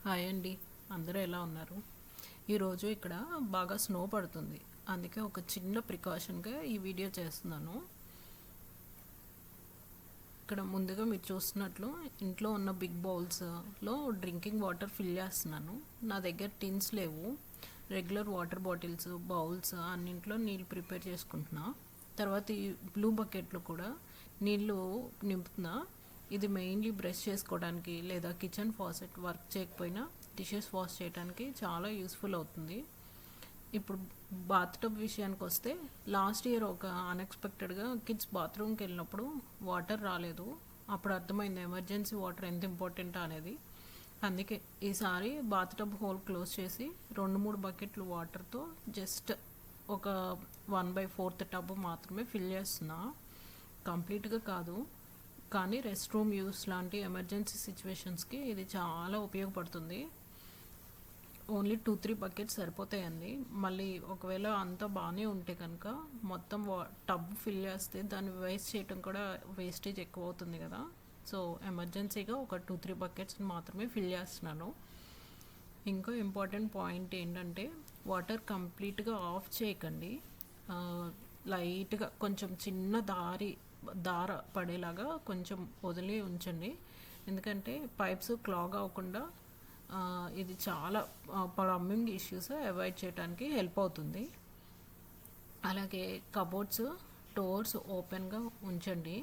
Hi అండి. అందరూ ఎలా ఉన్నారు? ఈరోజు ఇక్కడ బాగా స్నో పడుతుంది. అందుకే ఒక చిన్న ప్రికాషన్గా ఈ వీడియో చేస్తున్నాను. ఇక్కడ ముందుగా మీరు చూస్తున్నట్లు ఇంట్లో ఉన్న బిగ్ బౌల్స్లో డ్రింకింగ్ వాటర్ ఫిల్ చేస్తున్నాను. నా దగ్గర టిన్స్ లేవు. రెగ్యులర్ వాటర్ బాటిల్స్, బౌల్స్ అన్నింట్లో నీళ్ళు ప్రిపేర్ చేసుకుంటున్నా. తర్వాత ఈ బ్లూ బకెట్లో కూడా నీళ్ళు నింపుతున్నా. ఇది మెయిన్లీ బ్రష్ చేసుకోవడానికి లేదా కిచెన్ ఫాసెట్ వర్క్ చేయకపోయినా డిషెస్ వాష్ చేయడానికి చాలా యూస్ఫుల్ అవుతుంది. ఇప్పుడు బాత్ టబ్ విషయానికి వస్తే లాస్ట్ ఇయర్ ఒక అన్ఎక్స్పెక్టెడ్గా కిడ్స్ బాత్రూమ్కి వెళ్ళినప్పుడు వాటర్ రాలేదు. అప్పుడు అర్థమైంది ఎమర్జెన్సీ వాటర్ ఎంత ఇంపార్టెంట్ అనేది. అందుకే ఈసారి బాత్ టబ్ హోల్ క్లోజ్ చేసి 2-3 బకెట్లు వాటర్తో జస్ట్ ఒక 1/4 టబ్ మాత్రమే ఫిల్ చేస్తున్నా. కంప్లీట్గా కాదు, కానీ రెస్ట్ రూమ్ యూస్ లాంటి ఎమర్జెన్సీ సిచ్యువేషన్స్కి ఇది చాలా ఉపయోగపడుతుంది. ఓన్లీ 2-3 బకెట్స్ సరిపోతాయండి. మళ్ళీ ఒకవేళ అంతా బాగానే ఉంటే కనుక మొత్తం టబ్ ఫిల్ చేస్తే దాన్ని వేస్ట్ చేయడం కూడా వేస్టేజ్ ఎక్కువ అవుతుంది కదా. సో ఎమర్జెన్సీగా ఒక 2-3 బకెట్స్ మాత్రమే ఫిల్ చేస్తున్నాను. ఇంకో ఇంపార్టెంట్ పాయింట్ ఏంటంటే వాటర్ కంప్లీట్గా ఆఫ్ చేయకండి. లైట్గా కొంచెం చిన్న దార పడేలాగా కొంచెం వదిలి ఉంచండి. ఎందుకంటే పైప్స్ క్లాగ్ అవ్వకుండా ఇది చాలా ప్లంబింగ్ ఇష్యూస్ అవాయిడ్ చేయడానికి హెల్ప్ అవుతుంది. అలాగే కబోర్డ్స్ డోర్స్ ఓపెన్గా ఉంచండి.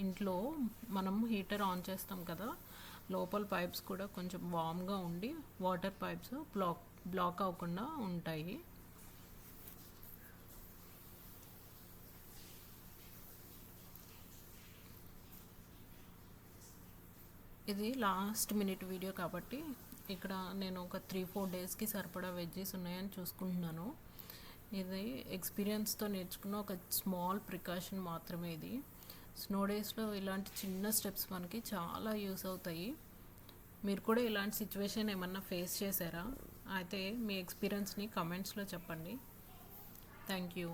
ఇంట్లో మనం హీటర్ ఆన్ చేస్తాం కదా, లోపల పైప్స్ కూడా కొంచెం వామ్గా ఉండి వాటర్ పైప్స్ బ్లాక్ అవ్వకుండా ఉంటాయి. ఇది లాస్ట్ మినిట్ వీడియో కాబట్టి ఇక్కడ నేను ఒక 3-4 డేస్కి సరిపడా వెజ్జెస్ ఉన్నాయని చూసుకుంటున్నాను. ఇది ఎక్స్పీరియన్స్తో నేర్చుకున్న ఒక స్మాల్ ప్రికాషన్ మాత్రమే. ఇది స్నో డేస్లో ఇలాంటి చిన్న స్టెప్స్ మనకి చాలా యూస్ అవుతాయి. మీరు కూడా ఇలాంటి సిచ్యువేషన్ ఏమన్నా ఫేస్ చేశారా? అయితే మీ ఎక్స్పీరియన్స్ని కమెంట్స్లో చెప్పండి. Thank you.